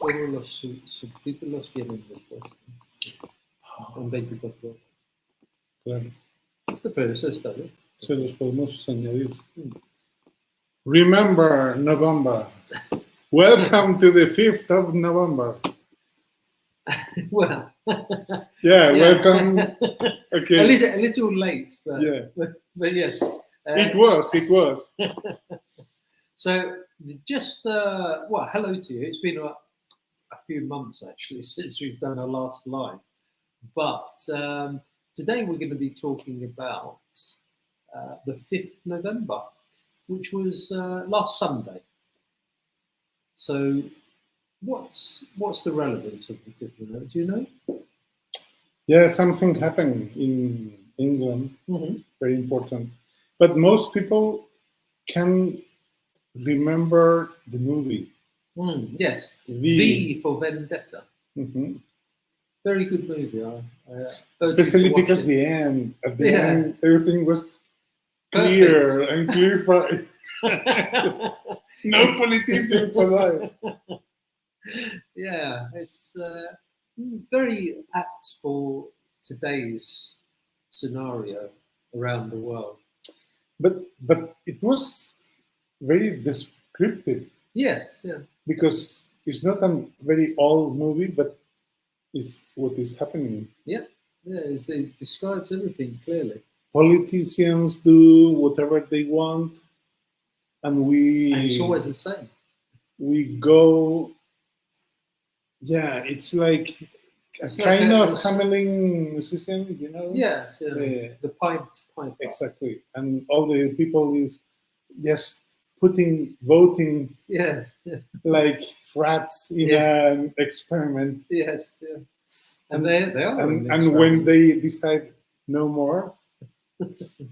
Pero los subtítulos vienen después. En 24 horas. Claro, Pero eso está bien. se los podemos añadir. Remember November. Welcome to the 5th of November. Well, Yeah, welcome. Okay. a little late, but, Yeah. but yes. It was. So just, well, hello to you. It's been a few months actually since we've done our last live. But today we're going to be talking about the 5th November, which was last Sunday. So what's the relevance of the 5th November? Do you know? Yeah, something happened in England, very important. But most people can remember the movie. Yes, V for Vendetta. Very good movie. Especially because at the end, everything was clear and clarified. No politicians alive. Yeah, it's very apt for today's scenario around the world. But it was very descriptive. Yes, yeah. Because it's not a very old movie, but it's what is happening. Yeah, it describes everything clearly. Politicians do whatever they want, and it's always the same. We go. Yeah, it's like kind of Hamelin musician, you know? Yes, the pipe. Exactly, and all the people is just voting like rats in an experiment. Yes, yeah. And they are. And when they decide no more,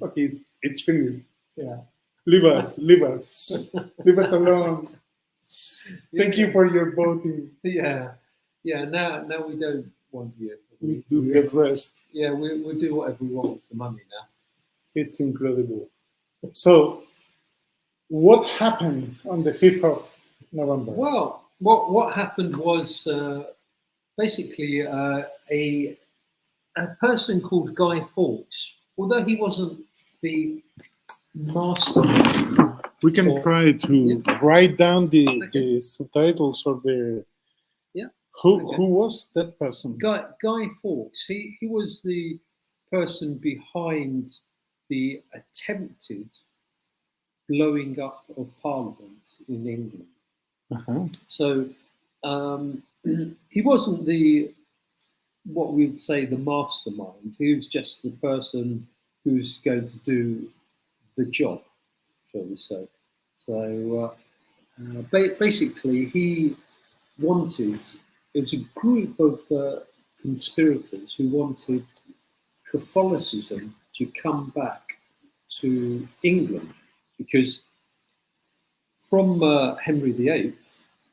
okay, it's finished. Yeah. Leave us alone. Thank you for your voting. Yeah. Now we don't want you. We do get rest. Yeah, we'll do whatever we want with the money now. It's incredible. So, what happened on the 5th of November? Well, what happened was basically a person called Guy Fawkes, although he wasn't the mastermind. We can try to write down the subtitles or the. Yeah. Who was that person? Guy Fawkes. He was the person behind the attempted blowing up of Parliament in England. So he wasn't what we would say the mastermind. He was just the person who's going to do the job, shall we say. So basically he wanted, it's a group of conspirators who wanted Catholicism to come back to England, because from Henry VIII,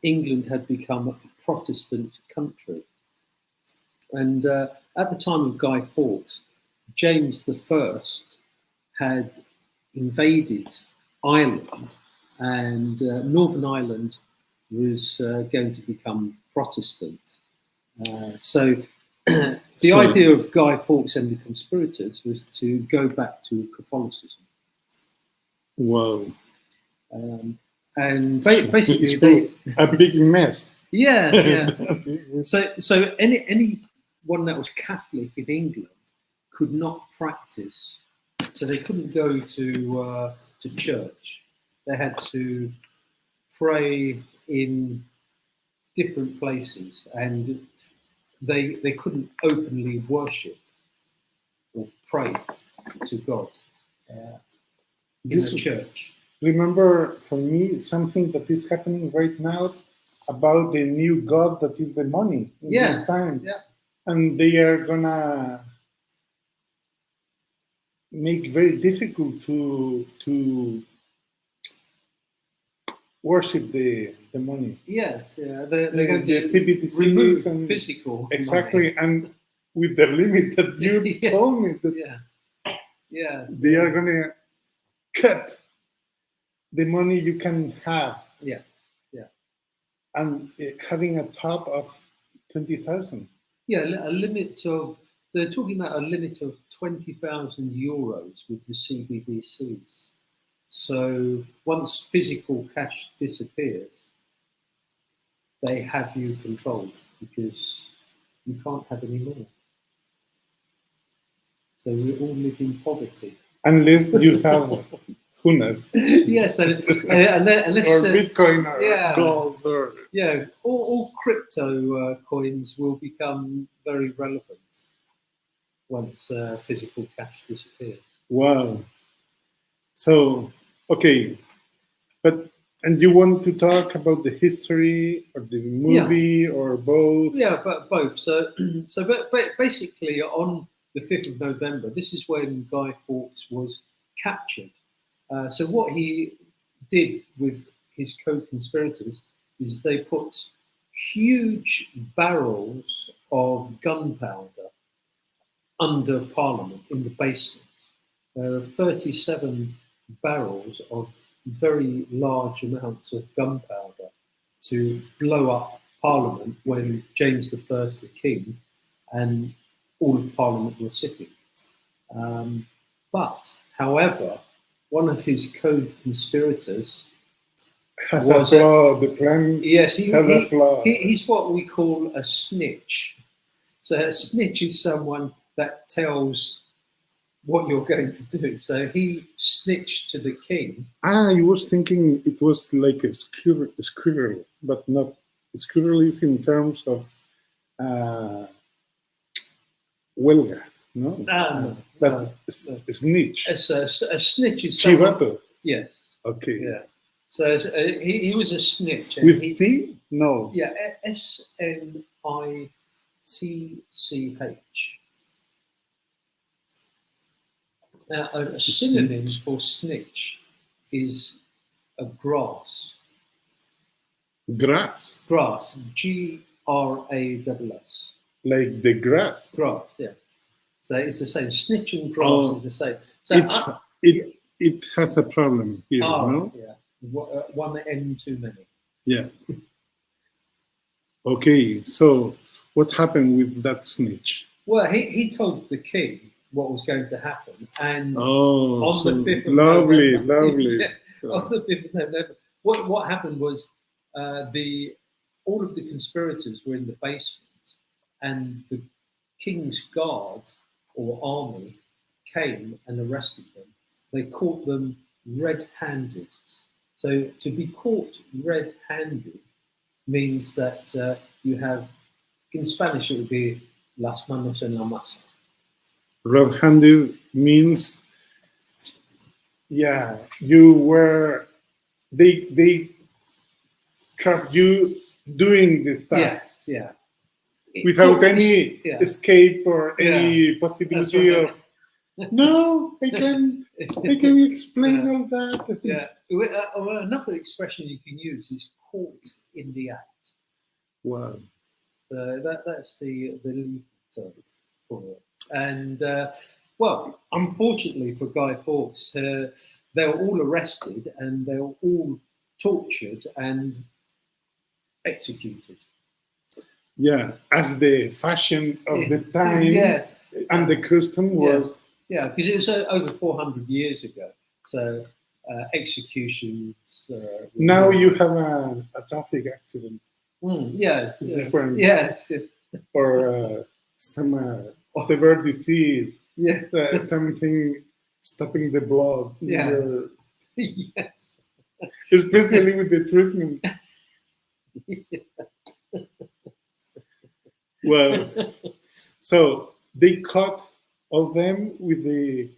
England had become a Protestant country. And at the time of Guy Fawkes, James I had invaded Ireland, and Northern Ireland was going to become Protestant. So the idea of Guy Fawkes and the conspirators was to go back to Catholicism. Wow. And basically a big mess. Yeah. So anyone that was Catholic in England could not practice. So they couldn't go to church. They had to pray in different places, and they couldn't openly worship or pray to God in the church. Remember, for me, something that is happening right now about the new God that is the money in this time. Yeah. And they are gonna make very difficult to worship the money. Yes, yeah. They're going to CBDCs remove and physical exactly, money. and with the limit that you told me that they are gonna cut the money you can have. Yes, yeah. and having a top of 20,000. Yeah, a limit of, they're talking about a limit of 20,000 euros with the CBDCs. So once physical cash disappears, they have you controlled because you can't have any more. So we all live in poverty. Unless you have, who knows? Yes, unless or Bitcoin or gold. Or... Yeah, all crypto coins will become very relevant once physical cash disappears. Wow. So, okay. And you want to talk about the history or the movie or both? Yeah, but both. So basically, on the 5th of November, this is when Guy Fawkes was captured. So what he did with his co-conspirators is they put huge barrels of gunpowder under Parliament in the basement. There are 37 barrels of very large amounts of gunpowder to blow up Parliament when James I, the King, and all of Parliament were sitting. But, however, one of his co-conspirators has a flaw. The plan has a flaw. He's what we call a snitch. So a snitch is someone that tells what you're going to do. So he snitched to the king. I was thinking it was like a squirrel, but not. Squirrel is in terms of huelga, no? But snitch. A snitch is Chivato. Yes. Okay. Yeah. So he was a snitch. With T? No. Yeah, SNITCH. Now, a synonym for snitch is a grass. Grass? Grass. GRASS. Like the grass? Grass, yeah. So it's the same. Snitch and grass is the same. So it has a problem here, no? Yeah. One N too many. Yeah. Okay, so what happened with that snitch? Well, he told the king what was going to happen, and on the 5th of lovely. On the 5th of November, what happened was all of the conspirators were in the basement, and the king's guard or army came and arrested them. They caught them red-handed. So to be caught red-handed means that you have, in Spanish it would be las manos en la masa. Red-handed means, you were, they trapped you doing this stuff. Yes, yeah. Without any escape or any possibility of, no, I can explain all that. Yeah. Well, another expression you can use is caught in the act. Wow. So that's the legal term for it. And well, unfortunately for Guy Fawkes, they were all arrested and they were all tortured and executed. Yeah, as the fashion of the time. Yes. And the custom was. Yeah, because it was over 400 years ago. So executions. Now you have a traffic accident. Yes. It's different. Yes. Or some severe disease. Yeah. Something stopping the blood. Yeah. Yes. Especially with the treatment. Well, so they caught all them with the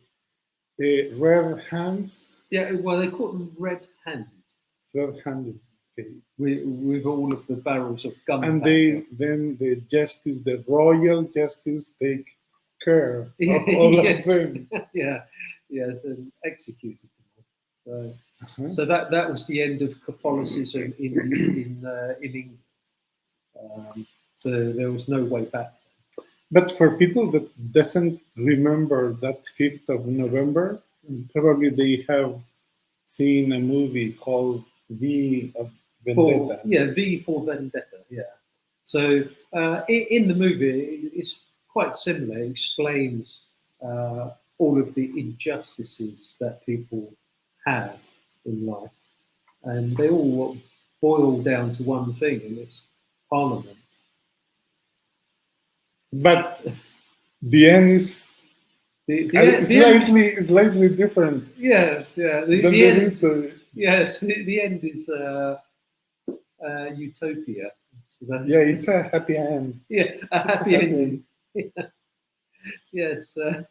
red hands. Yeah, well, they caught them red-handed. Red-handed, okay. With all of the barrels of gunpowder. And then the royal justice take care of all of them. Yeah, yes, and executed them. So that was the end of Catholicism in England. So there was no way back. But for people that doesn't remember that 5th of November, probably they have seen a movie called V of Vendetta. V for Vendetta. Yeah. So in the movie, it's quite similar. It explains all of the injustices that people have in life, and they all boil down to one thing, and it's Parliament. But the end is slightly different. Yes, yeah. than The the end, history. yes, the end is utopia. So Yeah, it's a happy end. yeah, a happy ending. Yes. So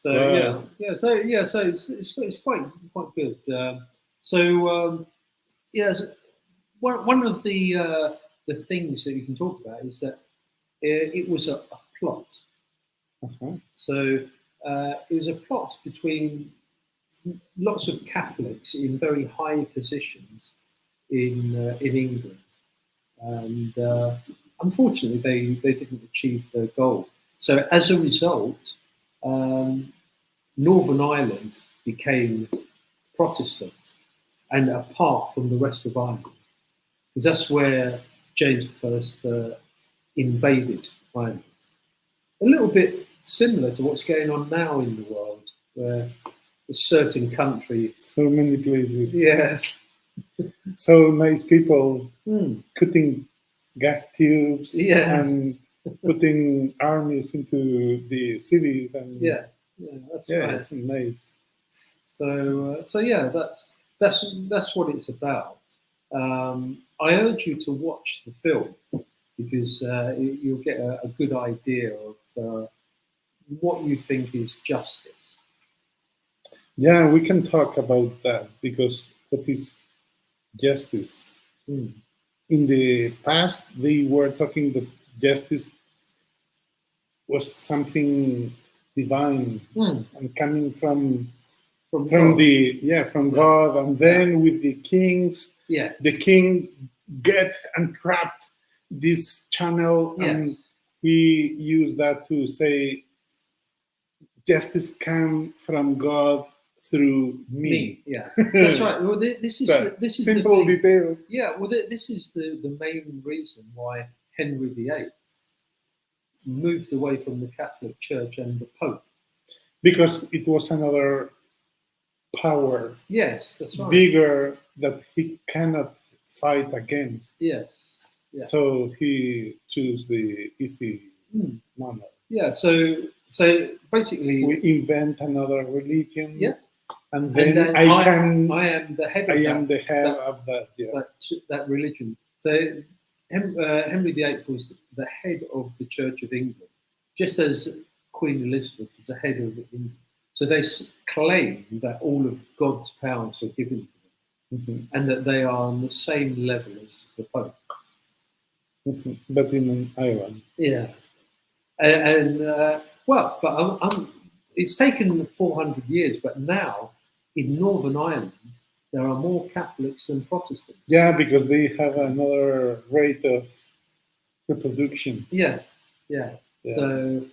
Wow. so it's quite good. Yes, one of the things that you can talk about is that it was a plot. Uh-huh. So it was a plot between lots of Catholics in very high positions in England, and unfortunately they didn't achieve their goal. So as a result, Northern Ireland became Protestant and apart from the rest of Ireland. That's where James I invaded Ireland. A little bit similar to what's going on now in the world, where a certain country. So many places. Yes. So nice people Mm. cutting gas tubes Yes. and putting armies into the cities and Yeah, that's right. it's nice. So yeah, that's what it's about. I urge you to watch the film because you'll get a good idea of what you think is justice. Yeah, we can talk about that because what is justice? Mm. In the past, they were talking that justice was something divine Mm. and coming from God. God, and then with the kings, Yes. the king get and trapped this channel, and Yes. he used that to say justice come from God through me. Yeah, that's right. Well, this is this is simple the thing. detail. Yeah, well, this is the main reason why Henry VIII moved away from the Catholic Church and the Pope. Because it was another power. Yes, that's right. Bigger that he cannot fight against. Yes. Yeah. So he chose the easy manner. Yeah. So basically, we invent another religion. Yeah. And then I am the head of that. Yeah. That religion. So Henry VIII was the head of the Church of England, just as Queen Elizabeth was the head of England. So they claim that all of God's powers were given to them, and that they are on the same level as the Pope. But in Ireland. Yeah. It's taken 400 years, but now in Northern Ireland there are more Catholics than Protestants. Yeah, because they have another rate of reproduction. Yes. Yeah. So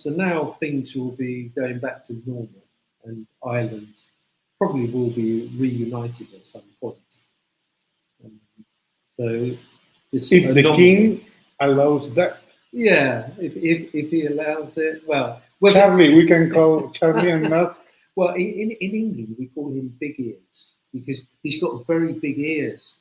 now things will be going back to normal, and Ireland probably will be reunited at some point. So if the king allows that. Yeah, if he allows it. Well, Charlie, we can call Charlie and Musk. Well, in England we call him Big Ears because he's got very big ears.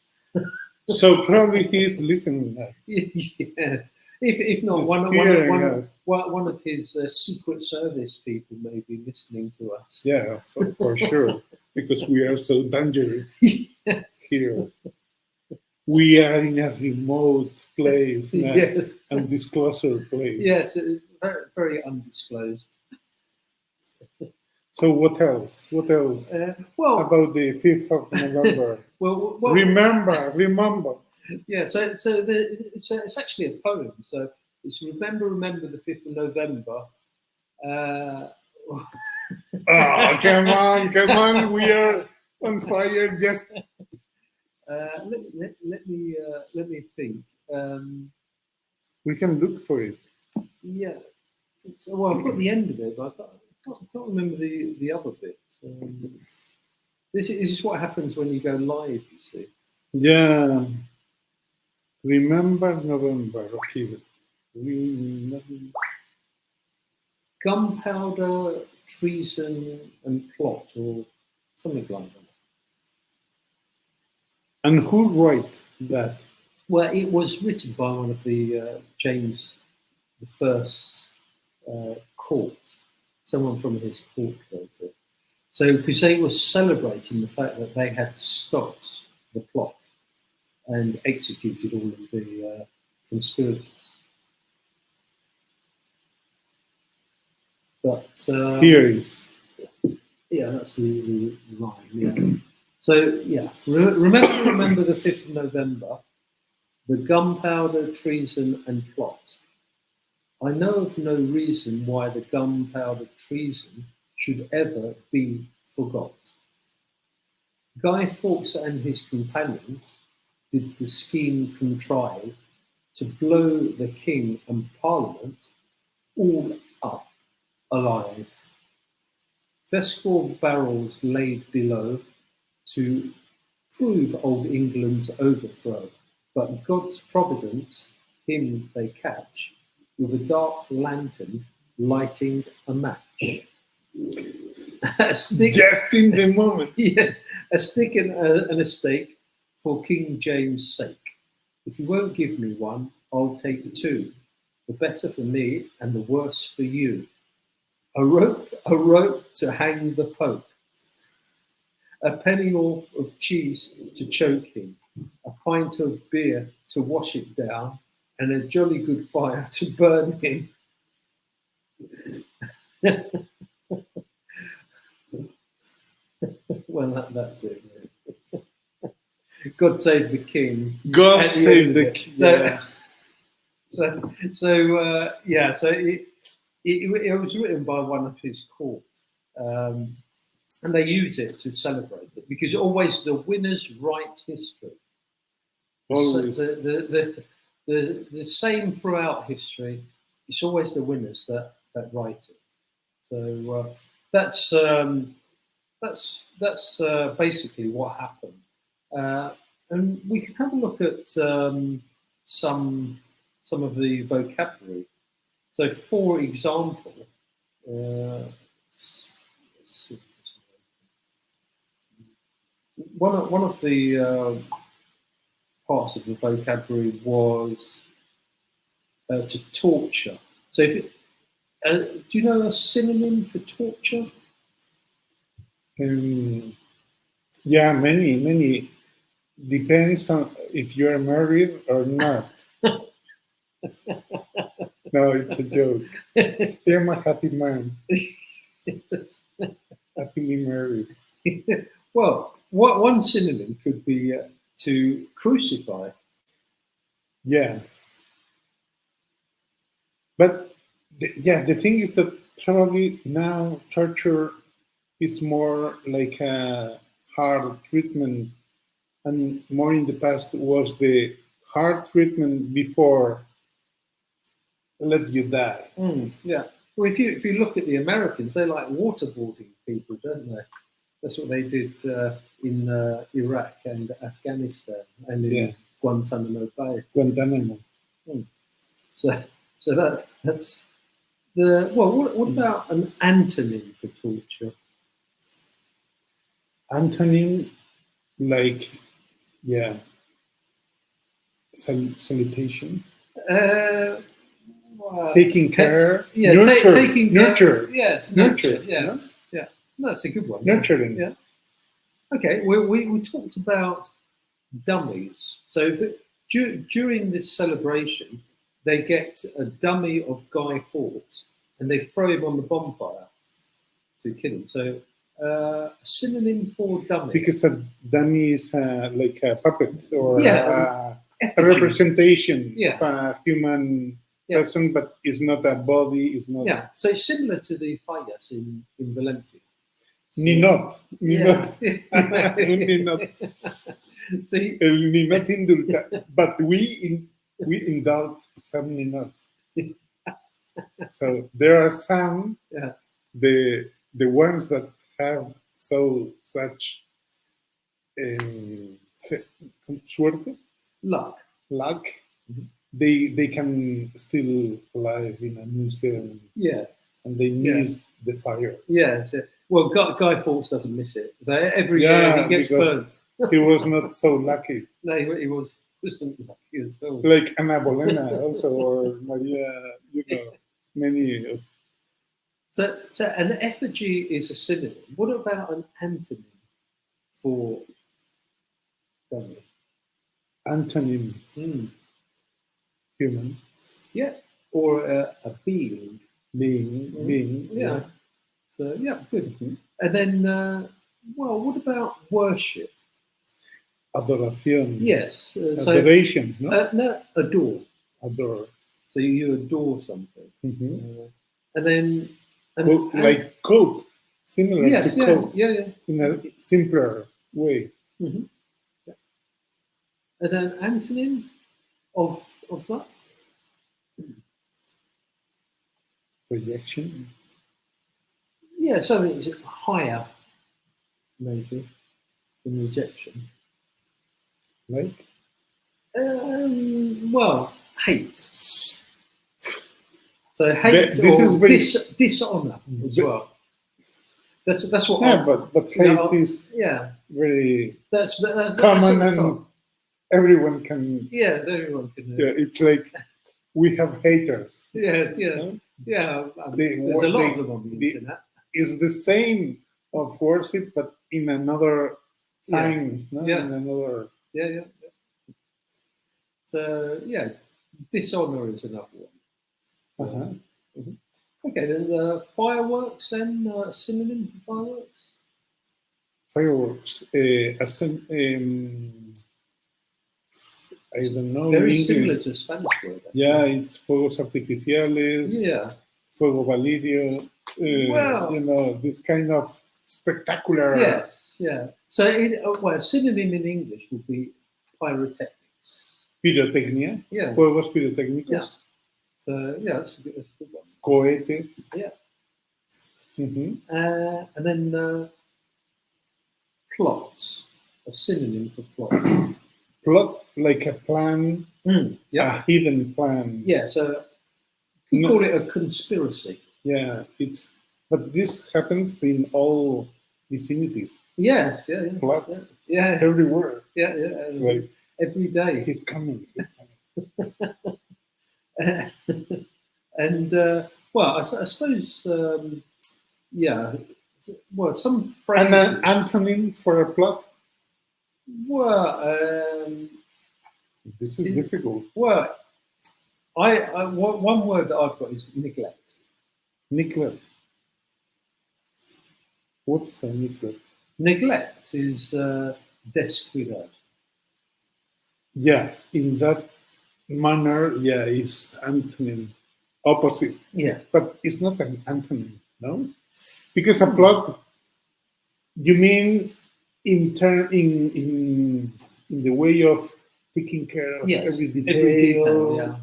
So probably he's listening to us. Yes. If not, one of his Secret Service people may be listening to us. Yeah, for sure, because we are so dangerous here. We are in a remote place now, yes. Undisclosed place. Yes, very, very undisclosed. So what else? What else? About the 5th of November. well, remember. Yeah, so it's actually a poem. So it's remember the 5th of November. Come on, we are on fire. Just let me think. We can look for it. Yeah. Well, I've got the end of it, but I can't remember the other bit. This is what happens when you go live, you see. Yeah. Remember November. Okay. Remember. Gunpowder, treason, and plot, or something like that. And who wrote that? Well, it was written by one of the James the First court, someone from his court wrote it. So, because they were celebrating the fact that they had stopped the plot and executed all of the conspirators. But Here is. yeah, that's the line. Yeah. So yeah, remember the 5th of November, the gunpowder, treason, and plot. I know of no reason why the gunpowder treason should ever be forgot. Guy Fawkes and his companions did the scheme contrive to blow the king and parliament all up alive. Vescore barrels laid below to prove old England's overthrow, but God's providence, him they catch, with a dark lantern lighting a match. A stick, Just in the moment. yeah, a stick and a stake for King James' sake. If you won't give me one, I'll take two. The better for me and the worse for you. A rope to hang the Pope. A penny off of cheese to choke him. A pint of beer to wash it down. And a jolly good fire to burn him. Well, that's it. Yeah. God save the king. God save the king. Yeah. So yeah. So it was written by one of his court, and they use it to celebrate it because always the winners write history. Always. So the same throughout history. It's always the winners that write it. So that's basically what happened. And we can have a look at some of the vocabulary. So, for example, one of the parts of the vocabulary was to torture. So, if do you know a synonym for torture? Yeah, many. Depends on if you're married or not. No, it's a joke. I'm a happy man. Happily married. Well, one synonym could be to crucify. Yeah. But the thing is that probably now torture is more like a hard treatment, and more in the past was the hard treatment before let you die. Yeah. Well, if you look at the Americans, they like waterboarding people, don't they? That's what they did in Iraq and Afghanistan and in Guantanamo Bay. Guantanamo. So that's the well. What about an antonym for torture? Antonym, like, salutation. Taking care. Yeah, nurture. Taking nurture. Care. Yes, nurture. Yeah, No? Yeah. That's a good one. Nurturing. Yeah. Okay, we talked about dummies. So during this celebration, they get a dummy of Guy Fawkes and they throw him on the bonfire to kill him. So a synonym for dummy. Because a dummy is like a puppet or a representation of a human person, but it's not a body. It's not. Yeah, so it's similar to the fallas in Valencia. So, Ninot. So El ninot indulta, but we indulge some ninots. So there are some the ones that have such suerte, luck. luck, Mhm. they can still live in a museum Yes. and they Yeah. miss the fire. Yes. Yeah. Well, Guy Fawkes doesn't miss it. So every year he gets because burnt. he was not so lucky. No, he wasn't lucky at all. Like Ana Bolena also, or Maria, many of. So an effigy is a synonym. What about an antonym for dummy? Antonym, human, Yeah, or a being. being, Yeah. So yeah, good. And then, well, what about worship? Adoración, Yes. adoration, no? No, adore. Adore. So you adore something, and then like cult, similar yes, to cult, yeah. in a simpler way. Mm-hmm. Yeah. And then antonym of that? Projection. Yeah, something higher, maybe, than rejection. Like? Well, hate. So hate This is very, dishonor as well. That's what. Yeah, but hate is very that's common and everyone can. Yes, everyone can. Yeah, it's like we have haters. Yes, yeah. There's a lot of them on the internet. It's the same of worship, but in another sign. Yeah. No? Yeah. In another. Yeah. So yeah, dishonor is another one. Okay, then fireworks and synonym for fireworks. Fireworks, I don't know. Very similar to Spanish word. Actually. Yeah, it's fuegos artificiales. Yeah. Fuego valirio. This kind of spectacular. Yes, yeah. So, a synonym in English would be pyrotechnics. Pirotecnia. Yeah. Fuegos pirotécnicos. Yeah. So, yeah, that's a good one. Cohetes. Yeah. Mm-hmm. And then plot, a synonym for plot. Plot, like a plan, a hidden plan. Yeah, so you call it a conspiracy. Yeah, but this happens in all vicinities. Yes, yeah. Plots. Yeah. Everywhere. Yeah. It's like every day. He's coming. And well, I suppose, well, some phrases. An antonym for a plot? Well, this is difficult. Well, one word that I've got is neglect. Neglect. What's a neglect? Neglect is descuidar. Yeah, in that manner, it's antonym, opposite. Yeah, but it's not an antonym, no, because a plot. You mean in the way of taking care of every detail,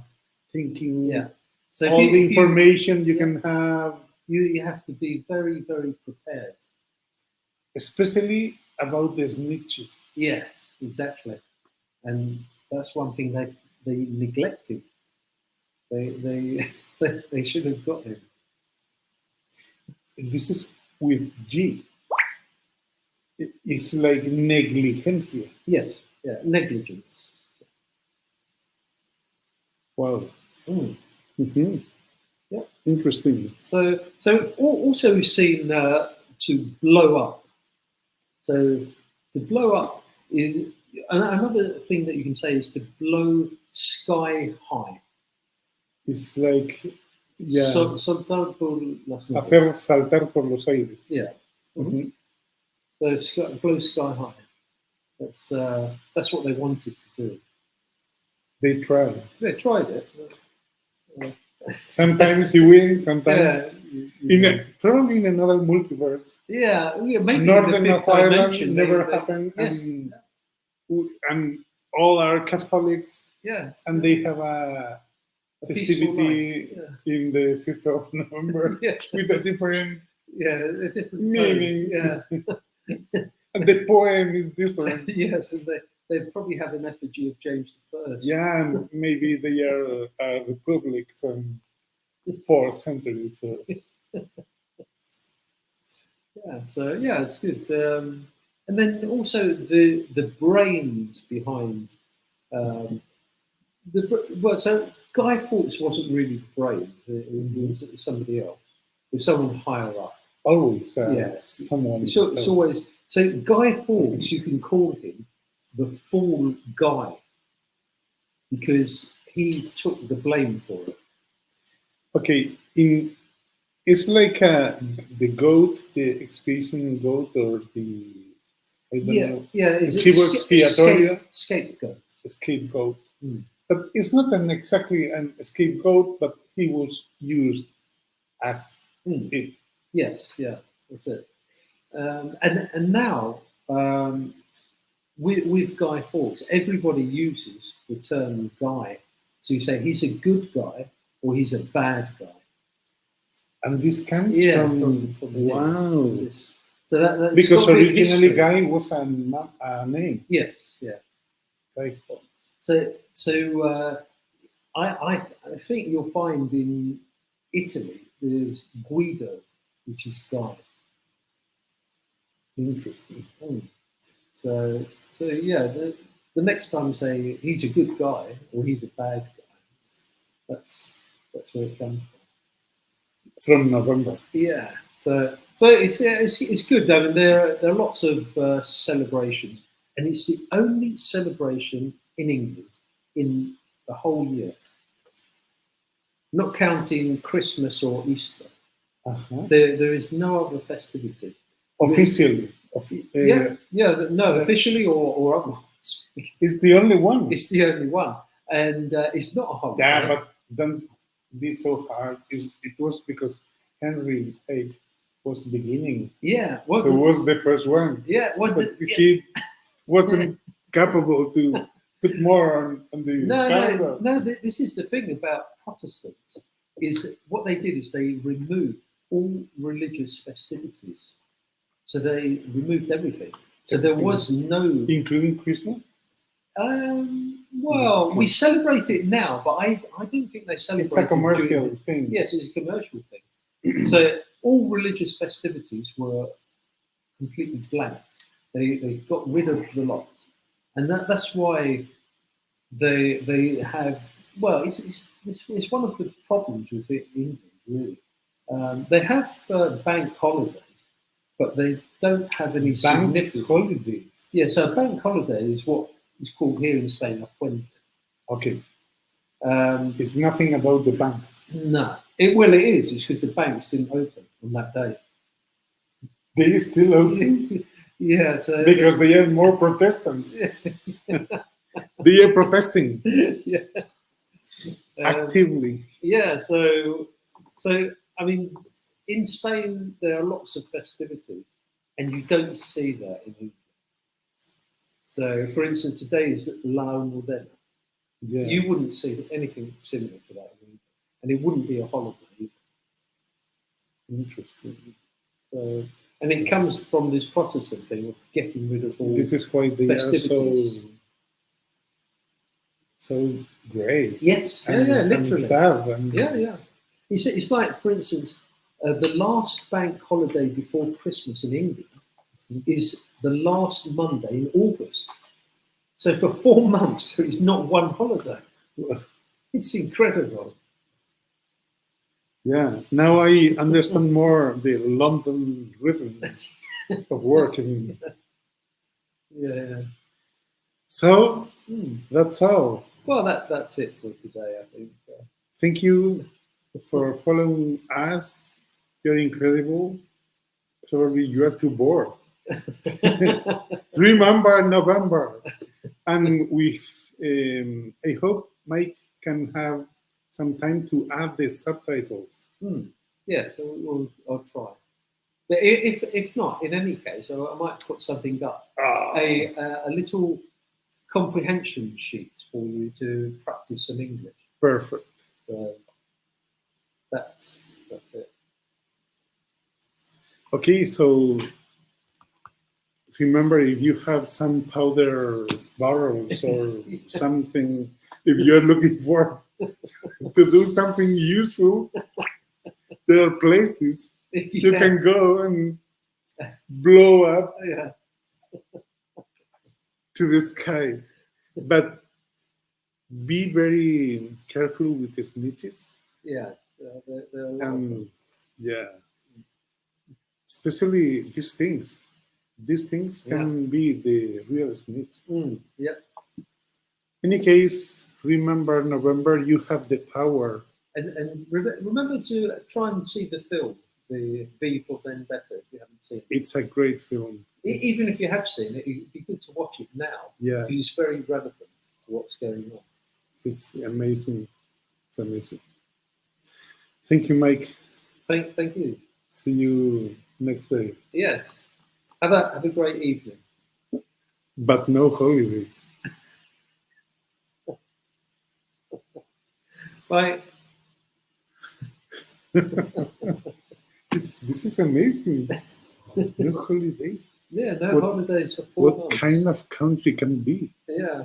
thinking. Yeah. So all the information you can have. You have to be very, very prepared. Especially about the snitches. Yes, exactly. And that's one thing they neglected. They should have got him. This is with G. It's like negligencia. Yes, yeah, negligence. Wow. Mm-hmm. Yeah, interesting. So also we've seen to blow up. So to blow up is another thing that you can say is to blow sky high. It's like saltar por las nubes. Hacer saltar por los aires. Yeah. Mm-hmm. So blow sky high. That's what they wanted to do. They tried. They tried it. Sometimes you win, sometimes probably in another multiverse. Yeah, maybe Northern of Ireland never happened, and all are Catholics. Yes, and they have a festivity in the 5th of November with a different meaning. Yeah, and the poem is different. Yes, and they probably have an effigy of James I. Yeah, and maybe they are a republic from 4th century. So Yeah, so yeah, it's good. And then also the brains behind well, so Guy Fawkes wasn't really the brains; it was somebody else. It was someone higher up. always Yes, someone. So it's else. always so Guy Fawkes. You can call him the Fall Guy because he took the blame for it. Okay. It's like the goat, the expiation goat, or the I don't know, Yeah, the it's chivo expiatoria, scapegoat. scapegoat. Hmm. But it's not exactly an scapegoat, but he was used as it. Yes, yeah, that's it. And now with Guy Fawkes, everybody uses the term guy. So you say he's a good guy or he's a bad guy. And this comes from wow. This. So that's because got a bit of originally history. Guy was a name. Yes, yeah. Guy Fawkes. So I think you'll find in Italy there's Guido, which is Guy. Interesting. So yeah, the next time you say he's a good guy or he's a bad guy, that's where it comes From NoVember. Yeah. So it's good. I mean, there are lots of celebrations, and it's the only celebration in England in the whole year, not counting Christmas or Easter. There is no other festivity. Officially. No, officially or otherwise. It's the only one. It's the only one, and it's not a holiday. Yeah, but don't be so hard. It was because Henry VIII was beginning. Yeah, so it was the first one. Yeah, but he wasn't capable to put more on the calendar. No. This is the thing about Protestants: is what they did is they removed all religious festivities. So they removed everything. So there was no, including Christmas. Well, we celebrate it now, but I don't think they celebrate. It's a commercial thing. Yes, it's a commercial thing. So all religious festivities were completely blanked. They got rid of the lot, and that's why they have. Well, it's one of the problems with England, really. They have bank holidays, but they don't have any significant holidays. Yeah, so a bank holiday is what is called here in Spain a puente. Okay. It's nothing about the banks. No. It is. It's because the banks didn't open on that day. They still open? Yeah. So, because they have more Protestants. They are protesting. Yeah. Actively. Yeah, so I mean, in Spain there are lots of festivities, and you don't see that in England. So, for instance, today is La Vedetta. Yeah. You wouldn't see anything similar to that in England, and it wouldn't be a holiday either. Interesting. So, and it comes from this Protestant thing of getting rid of all. This is why they festivities. are so great. Yes, literally. And sad. Yeah. It's like, for instance, the last bank holiday before Christmas in England is the last Monday in August. So for 4 months, there is not one holiday. It's incredible. Yeah. Now I understand more the London rhythm of working. Yeah. So that's all. Well, that's it for today, I think. Thank you for following us. You're incredible. Probably you are too bored. Remember NoVember. And I hope Mike can have some time to add the subtitles. Yes, I'll try. But if not, in any case, I might put something up. A little comprehension sheet for you to practice some English. Perfect. So that's it. Okay, so remember, if you have some powder barrels or something, if you're looking for to do something useful, there are places you can go and blow up Yeah. to the sky. But be very careful with the snitches. Yeah. They're a lot of And them. yeah, especially these things. These things can be the real snitch. Yeah. Any case, remember November, you have the power. And remember to try and see the film, the V for Vendetta, if you haven't seen it. It's a great film. Even if you have seen it, it'd be good to watch it now. Yeah, It's very relevant to what's going on. it's amazing. It's amazing. Thank you, Mike. Thank you. See you next day. Yes. Have a great evening. But no holidays. Bye. This is amazing. No holidays. Yeah, no holidays for 4 What months. kind of country can be? Yeah.